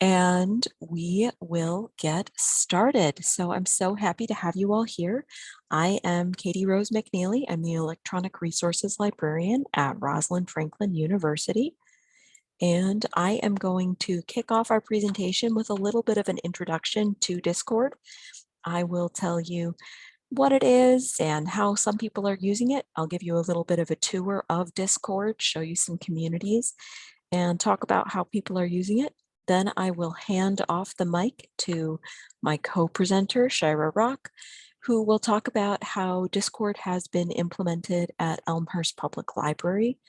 And we will get started. So I'm so happy to have you all here. I am Katie Rose McNeely. I'm the Electronic Resources Librarian at Rosalind Franklin University. And I am going to kick off our presentation with a little bit of an introduction to Discord. I will tell you what it is and how some people are using it. I'll give you a little bit of a tour of Discord, show you some communities, and talk about how people are using it. Then I will hand off the mic to my co-presenter, Shira Rock, who will talk about how Discord has been implemented at Elmhurst Public Library.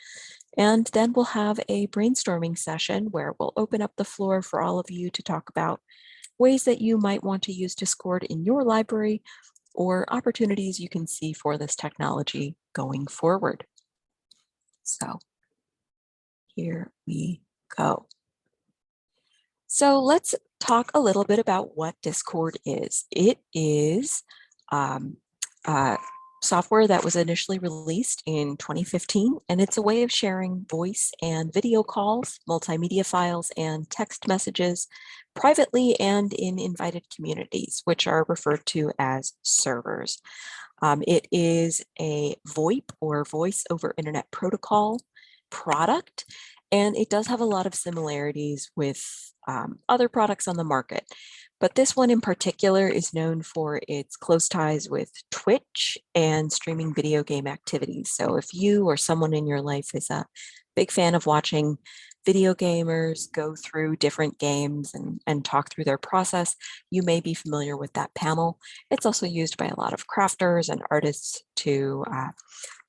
And then we'll have a brainstorming session where we'll open up the floor for all of you to talk about ways that you might want to use Discord in your library or opportunities you can see for this technology going forward. So here we go. So let's talk a little bit about what Discord is. It is software that was initially released in 2015, and it's a way of sharing voice and video calls, multimedia files, and text messages privately and in invited communities, which are referred to as servers. It is a VoIP or Voice over Internet Protocol product, and it does have a lot of similarities with other products on the market. But this one in particular is known for its close ties with Twitch and streaming video game activities. So if you or someone in your life is a big fan of watching video gamers go through different games and talk through their process, you may be familiar with that panel. It's also used by a lot of crafters and artists to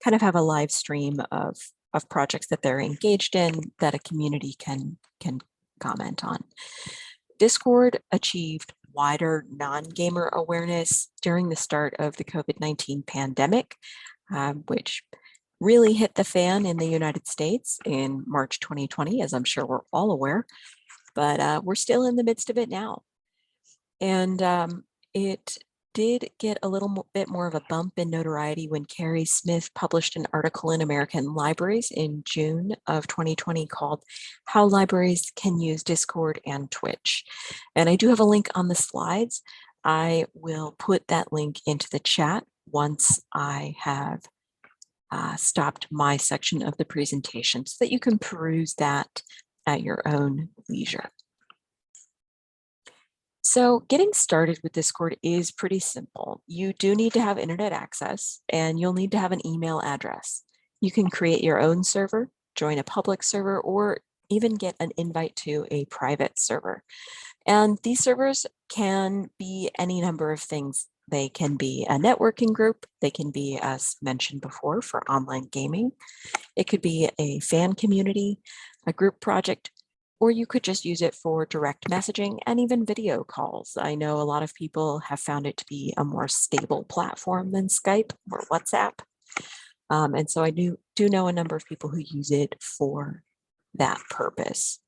kind of have a live stream of projects that they're engaged in that a community can comment on. Discord achieved wider non-gamer awareness during the start of the COVID-19 pandemic, which really hit the fan in the United States in March 2020, as I'm sure we're all aware, but we're still in the midst of it now. And it did get a little bit more of a bump in notoriety when Carrie Smith published an article in American Libraries in June of 2020 called How Libraries Can Use Discord and Twitch. And I do have a link on the slides. I will put that link into the chat once I have stopped my section of the presentation so that you can peruse that at your own leisure. So getting started with Discord is pretty simple. You do need to have internet access, and you'll need to have an email address. You can create your own server, join a public server, or even get an invite to a private server. And these servers can be any number of things. They can be a networking group. They can be, as mentioned before, for online gaming. It could be a fan community, a group project, or you could just use it for direct messaging and even video calls. I know a lot of people have found it to be a more stable platform than Skype or WhatsApp. And so I do know a number of people who use it for that purpose.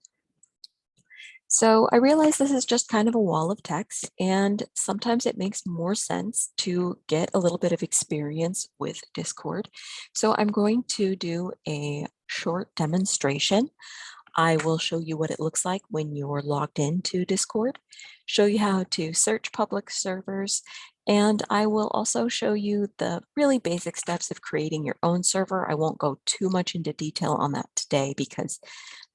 So I realize this is just kind of a wall of text, and sometimes it makes more sense to get a little bit of experience with Discord. So I'm going to do a short demonstration. I will show you what it looks like when you're logged into Discord, show you how to search public servers, and I will also show you the really basic steps of creating your own server. I won't go too much into detail on that today because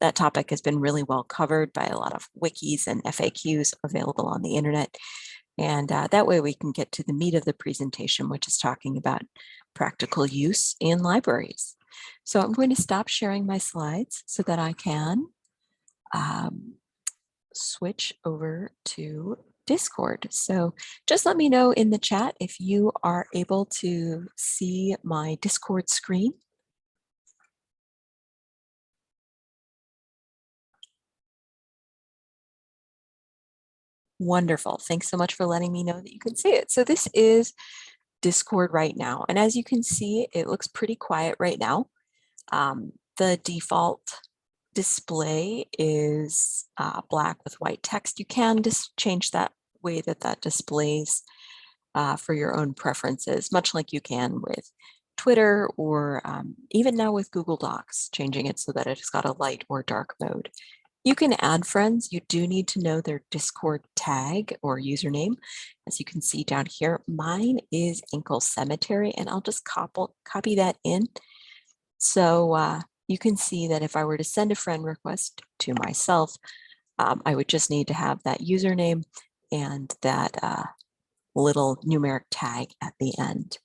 that topic has been really well covered by a lot of wikis and FAQs available on the internet. And that way we can get to the meat of the presentation, which is talking about practical use in libraries. So I'm going to stop sharing my slides so that I can switch over to Discord. So just let me know in the chat if you are able to see my Discord screen. Wonderful. Thanks so much for letting me know that you can see it. So this is Discord right now. And as you can see, it looks pretty quiet right now. The default display is black with white text. You can just change that way that displays for your own preferences, much like you can with Twitter or even now with Google Docs, changing it so that it's got a light or dark mode You can add friends. You do need to know their Discord tag or username. As you can see down here, mine is Ankle Cemetery, and I'll just copy that in. So you can see that if I were to send a friend request to myself, I would just need to have that username and that little numeric tag at the end.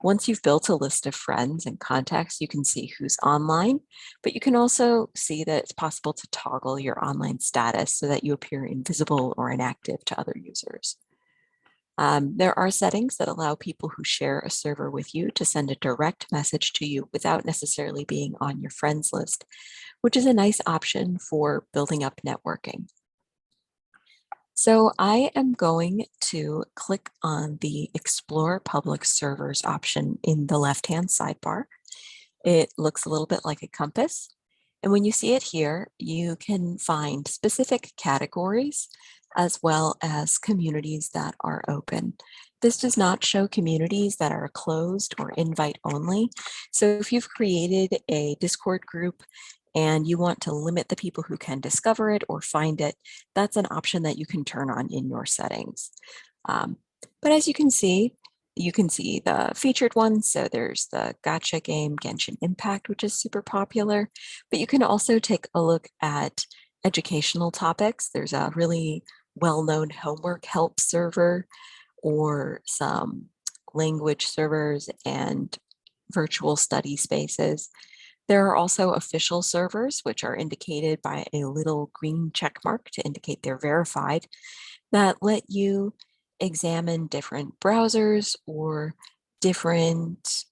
Once you've built a list of friends and contacts, you can see who's online, but you can also see that it's possible to toggle your online status so that you appear invisible or inactive to other users. There are settings that allow people who share a server with you to send a direct message to you without necessarily being on your friends list, which is a nice option for building up networking. So I am going to click on the Explore Public Servers option in the left-hand sidebar. It looks a little bit like a compass. And when you see it here, you can find specific categories as well as communities that are open. This does not show communities that are closed or invite only. So if you've created a Discord group and you want to limit the people who can discover it or find it, that's an option that you can turn on in your settings. But as you can see the featured ones. So there's the gacha game Genshin Impact, which is super popular, but you can also take a look at educational topics. There's a really well-known homework help server or some language servers and virtual study spaces. There are also official servers, which are indicated by a little green check mark to indicate they're verified, that let you examine different browsers or different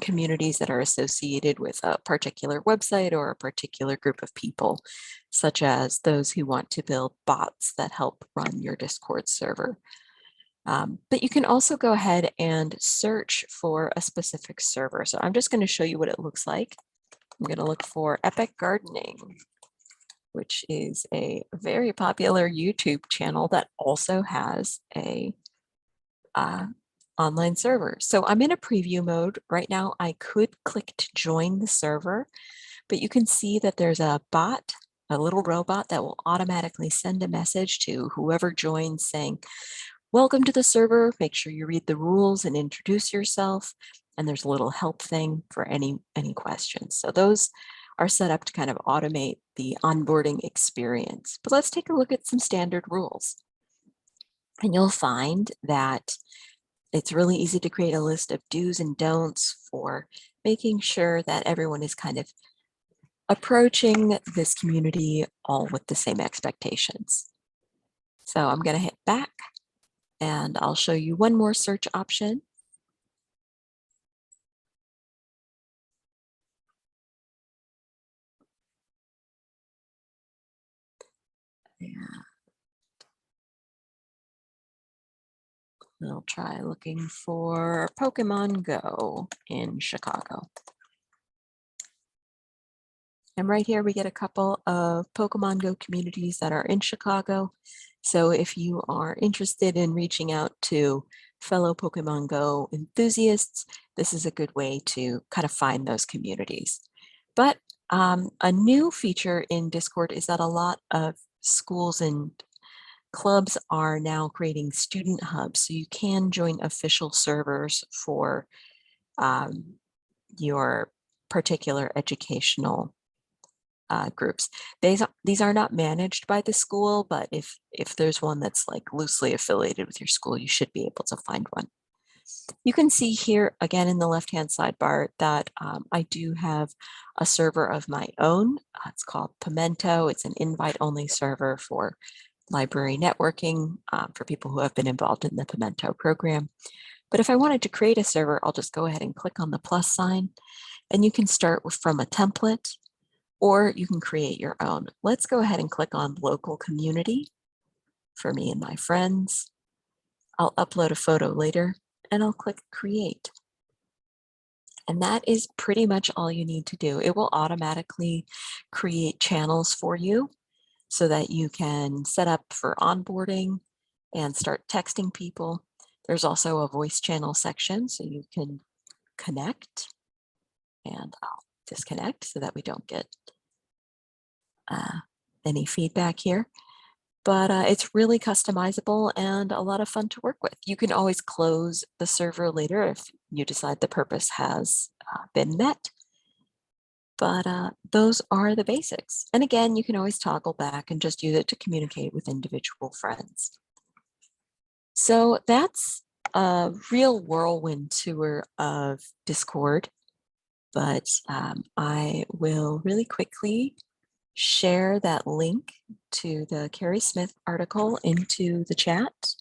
communities that are associated with a particular website or a particular group of people, such as those who want to build bots that help run your Discord server. But you can also go ahead and search for a specific server. So I'm just going to show you what it looks like. I'm going to look for Epic Gardening, which is a very popular YouTube channel that also has a online server. So I'm in a preview mode right now. I could click to join the server, but you can see that there's a bot, a little robot that will automatically send a message to whoever joins saying, "Welcome to the server. Make sure you read the rules and introduce yourself." And there's a little help thing for any questions. So those are set up to kind of automate the onboarding experience. But let's take a look at some standard rules. And you'll find that it's really easy to create a list of do's and don'ts for making sure that everyone is kind of approaching this community all with the same expectations. So I'm going to hit back and I'll show you one more search option. I'll try looking for Pokemon Go in Chicago. And right here, we get a couple of Pokemon Go communities that are in Chicago. So if you are interested in reaching out to fellow Pokemon Go enthusiasts, this is a good way to kind of find those communities. But a new feature in Discord is that a lot of schools and clubs are now creating student hubs. So you can join official servers for your particular educational groups. These are not managed by the school, but if there's one that's like loosely affiliated with your school, you should be able to find one. You can see here again in the left-hand sidebar that I do have a server of my own. It's called Pimento. It's an invite-only server for library networking for people who have been involved in the Pimento program. But if I wanted to create a server, I'll just go ahead and click on the plus sign, and you can start from a template, or you can create your own. Let's go ahead and click on local community for me and my friends. I'll upload a photo later and I'll click create. And that is pretty much all you need to do. It will automatically create channels for you so that you can set up for onboarding and start texting people. There's also a voice channel section so you can connect, and I'll disconnect so that we don't get any feedback here. But it's really customizable and a lot of fun to work with. You can always close the server later if you decide the purpose has been met. But those are the basics. And again, you can always toggle back and just use it to communicate with individual friends. So that's a real whirlwind tour of Discord. But I will really quickly share that link to the Carrie Smith article into the chat.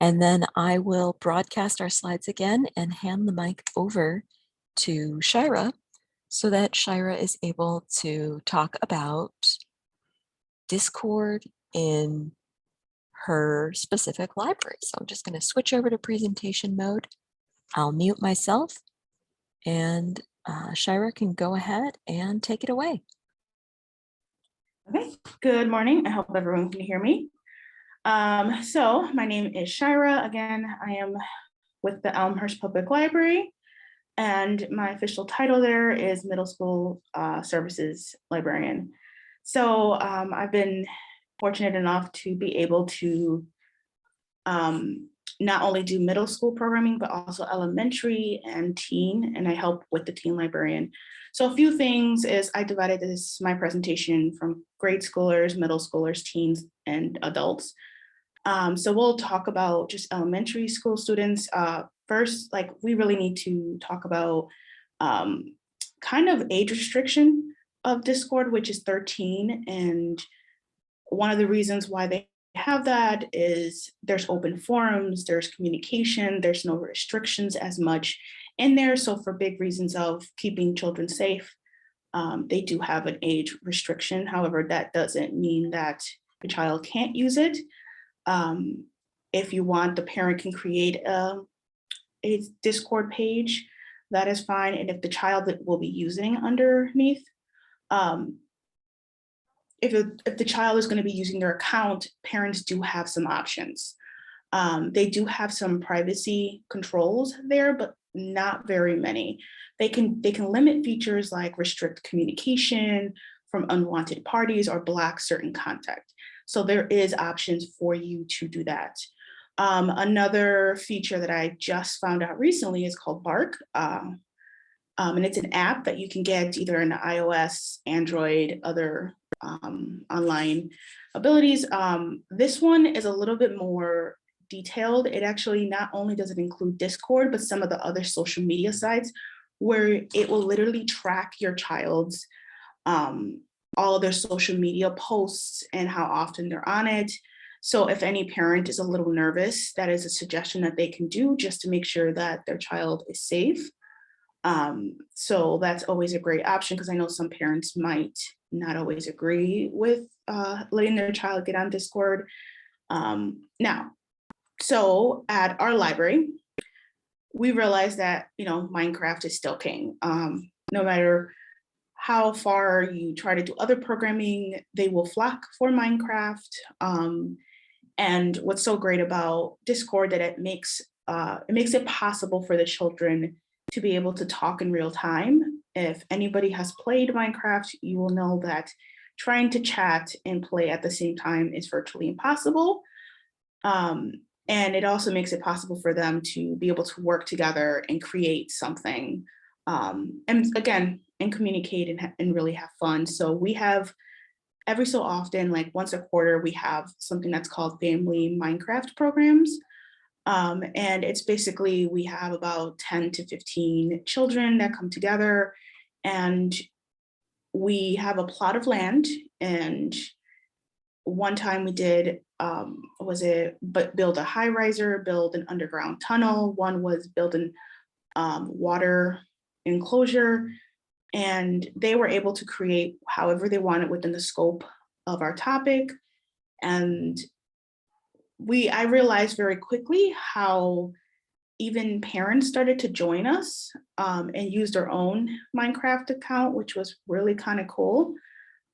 And then I will broadcast our slides again and hand the mic over to Shira so that Shira is able to talk about Discord in her specific library. So I'm just going to switch over to presentation mode. I'll mute myself and Shira can go ahead and take it away. Okay, good morning. I hope everyone can hear me. So my name is Shira. Again, I am with the Elmhurst Public Library, and my official title there is Middle School Services Librarian. So I've been fortunate enough to be able to not only do middle school programming, but also elementary and teen, and I help with the teen librarian. So a few things is I divided my presentation from grade schoolers, middle schoolers, teens, and adults. So we'll talk about just elementary school students. First, like we really need to talk about kind of age restriction of Discord, which is 13. And one of the reasons why they have that is there's open forums, there's communication, there's no restrictions as much in there. So for big reasons of keeping children safe, they do have an age restriction. However, that doesn't mean that the child can't use it. If you want, the parent can create a Discord page, that is fine. And if the child that will be using underneath, if the child is going to be using their account, parents do have some options. They do have some privacy controls there, but not very many. They can limit features like restrict communication from unwanted parties or block certain contact. So there is options for you to do that. Another feature that I just found out recently is called Bark. And it's an app that you can get either in iOS, Android, other online abilities. This one is a little bit more detailed. It actually not only does it include Discord, but some of the other social media sites where it will literally track your child's all of their social media posts and how often they're on it. So if any parent is a little nervous, that is a suggestion that they can do just to make sure that their child is safe. So that's always a great option because I know some parents might not always agree with letting their child get on Discord. Now, so at our library, we realized that, Minecraft is still king. No matter how far you try to do other programming, they will flock for Minecraft. And what's so great about Discord that it makes it possible for the children to be able to talk in real time. If anybody has played Minecraft, you will know that trying to chat and play at the same time is virtually impossible. And it also makes it possible for them to be able to work together and create something. And again, and communicate and really have fun. So we have every so often, like once a quarter, we have something that's called family Minecraft programs. And it's basically, we have about 10 to 15 children that come together and we have a plot of land. And one time we did, build a high riser, build an underground tunnel. One was build an water enclosure. And they were able to create however they wanted within the scope of our topic. And I realized very quickly how even parents started to join us and use their own Minecraft account, which was really kind of cool.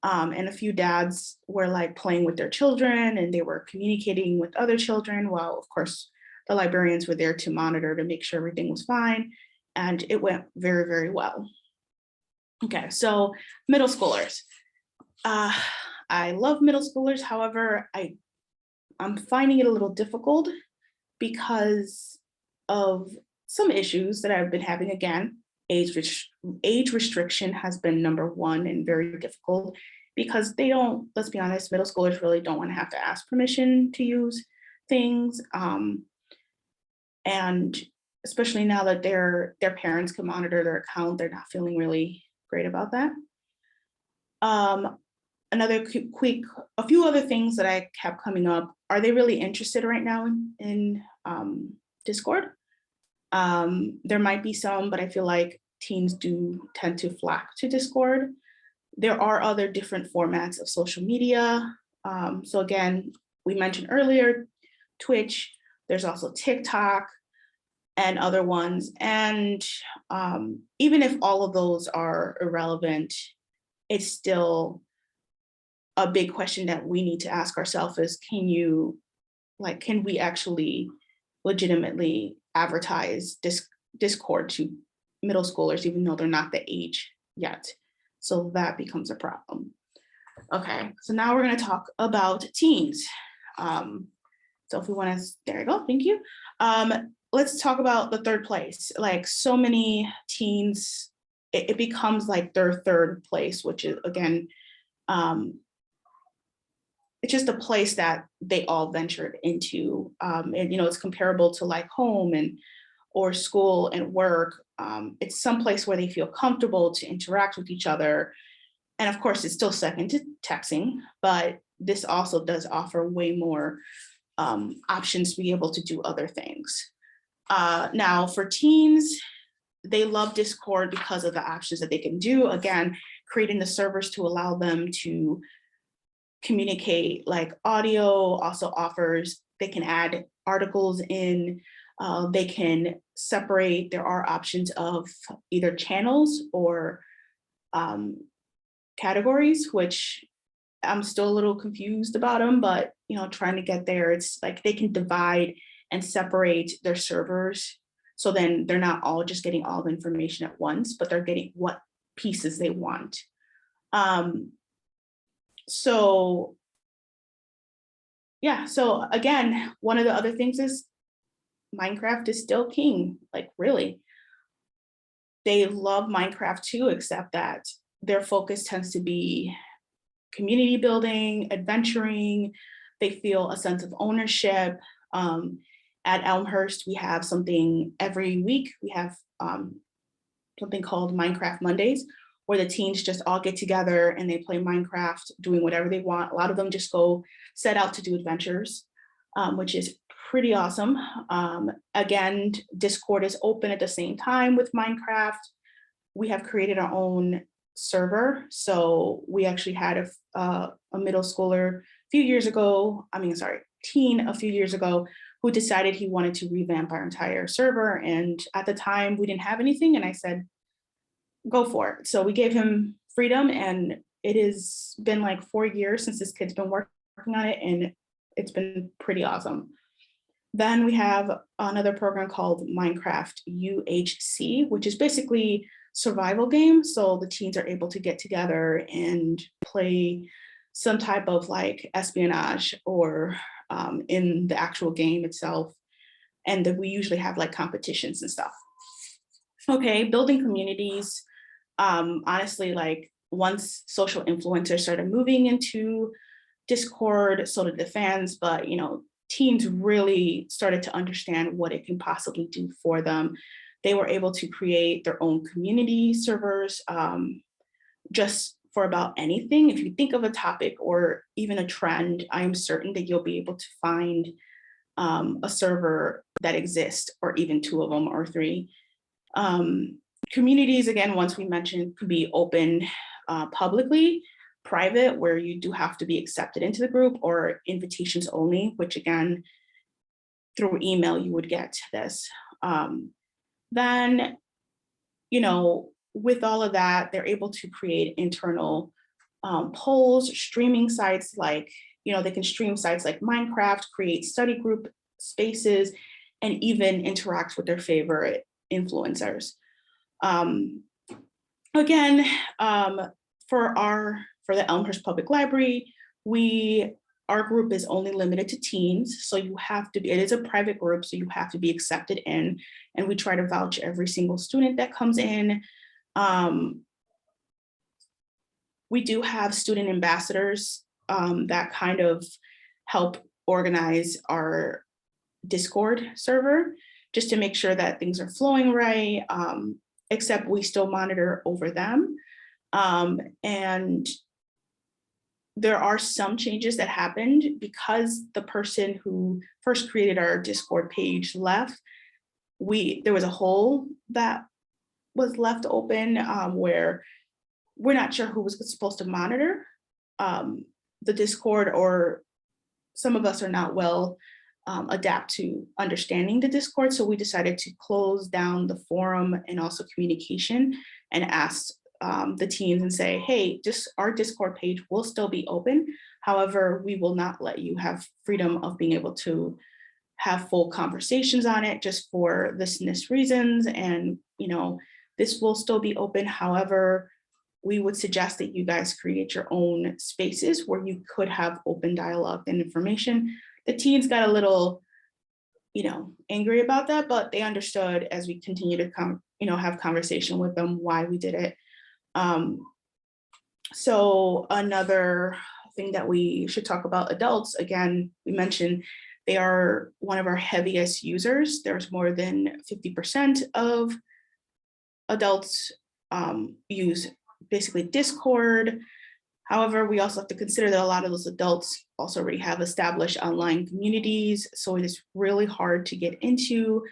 And a few dads were like playing with their children and they were communicating with other children while, of course, the librarians were there to monitor to make sure everything was fine. And it went very, very well. Okay, so middle schoolers. I love middle schoolers. However, I'm finding it a little difficult because of some issues that I've been having. Again, age restriction has been number one and very difficult because they don't, let's be honest, middle schoolers really don't want to have to ask permission to use things. And especially now that their parents can monitor their account, they're not feeling really great about that. Um, Another a few other things that I kept coming up. Are they really interested right now in Discord? There might be some, but I feel like teens do tend to flock to Discord. There are other different formats of social media. So again, we mentioned earlier, Twitch, there's also TikTok and other ones. And even if all of those are irrelevant, it's still a big question that we need to ask ourselves is, can we actually legitimately advertise Discord to middle schoolers, even though they're not the age yet? So that becomes a problem. Okay, so now we're going to talk about teens. So if we want to, there you go, thank you. Let's talk about the third place. Like so many teens, it becomes like their third place, which is again, it's just a place that they all ventured into. And it's comparable to like home or school and work. It's someplace where they feel comfortable to interact with each other. And of course, it's still second to texting, but this also does offer way more options to be able to do other things. Now for teens, they love Discord because of the options that they can do. Again, creating the servers to allow them to communicate like audio also offers, they can add articles in, they can separate, there are options of either channels or categories, which I'm still a little confused about them, but trying to get there. It's like they can divide and separate their servers. So then they're not all just getting all the information at once, but they're getting what pieces they want. So yeah, so again, one of the other things is Minecraft is still king, like really. They love Minecraft too, except that their focus tends to be community building, adventuring. They feel a sense of ownership. At Elmhurst, we have something every week. We have something called Minecraft Mondays, where the teens just all get together and they play Minecraft, doing whatever they want. A lot of them just go set out to do adventures, which is pretty awesome. Again, Discord is open at the same time with Minecraft. We have created our own server. So we actually had a middle schooler teen a few years ago, who decided he wanted to revamp our entire server. And at the time we didn't have anything. And I said, go for it. So we gave him freedom, and it has been like 4 years since this kid's been working on it, and it's been pretty awesome. Then we have another program called Minecraft UHC, which is basically survival game. So the teens are able to get together and play some type of like espionage or in the actual game itself. And then we usually have like competitions and stuff. Okay, building communities. Honestly, like once social influencers started moving into Discord, so did the fans, but teens really started to understand what it can possibly do for them. They were able to create their own community servers just for about anything. If you think of a topic or even a trend, I am certain that you'll be able to find a server that exists, or even two of them or three. Communities, again, once we mentioned, could be open publicly, private, where you do have to be accepted into the group, or invitations only, which again, through email, you would get this. Then, with all of that, they're able to create internal polls, streaming sites like, they can stream sites like Minecraft, create study group spaces, and even interact with their favorite influencers. Again, for our for the Elmhurst Public Library, our group is only limited to teens. So you have to be, it is a private group, so you have to be accepted in, and we try to vouch every single student that comes in. We do have student ambassadors that kind of help organize our Discord server just to make sure that things are flowing right, except we still monitor over them. And there are some changes that happened because the person who first created our Discord page left. There was a hole that was left open where we're not sure who was supposed to monitor the Discord, or some of us are not well adapt to understanding the Discord. So we decided to close down the forum and also communication, and asked the teams and say, hey, our Discord page will still be open. However, we will not let you have freedom of being able to have full conversations on it just for this reasons. And, this will still be open. However, we would suggest that you guys create your own spaces where you could have open dialogue and information. The teens got a little, angry about that, but they understood as we continue to have conversation with them why we did it. So another thing that we should talk about, adults, again, we mentioned they are one of our heaviest users. There's more than 50% of adults use basically Discord. However, we also have to consider that a lot of those adults also already have established online communities, so it is really hard to get into.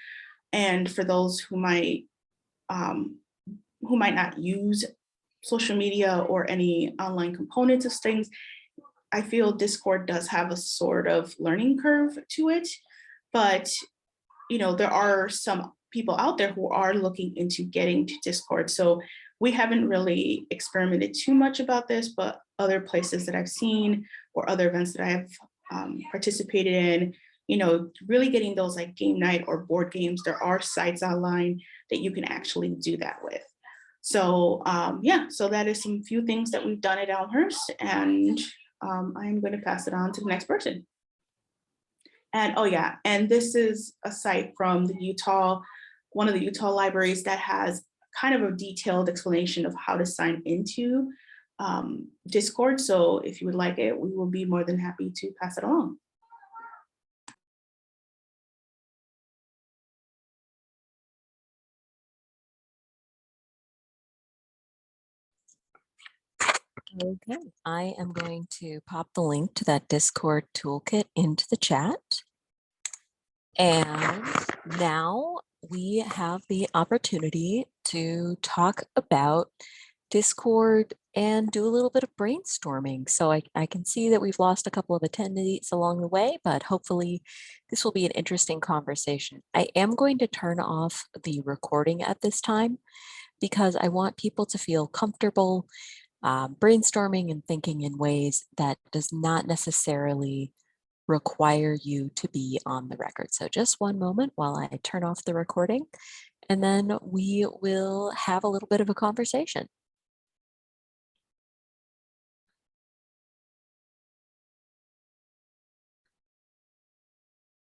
And for those who might not use social media or any online components of things, I feel Discord does have a sort of learning curve to it. But there are some people out there who are looking into getting to Discord. So we haven't really experimented too much about this, but other places that I've seen or other events that I have participated in, really getting those like game night or board games, there are sites online that you can actually do that with. So so that is some few things that we've done at Elmhurst, and I'm going to pass it on to the next person. And and this is a site from one of the Utah libraries that has kind of a detailed explanation of how to sign into Discord. So if you would like it, we will be more than happy to pass it along. Okay, I am going to pop the link to that Discord toolkit into the chat. And now we have the opportunity to talk about Discord and do a little bit of brainstorming. So I can see that we've lost a couple of attendees along the way, but hopefully this will be an interesting conversation. I am going to turn off the recording at this time because I want people to feel comfortable brainstorming and thinking in ways that does not necessarily require you to be on the record. So just one moment while I turn off the recording, and then we will have a little bit of a conversation.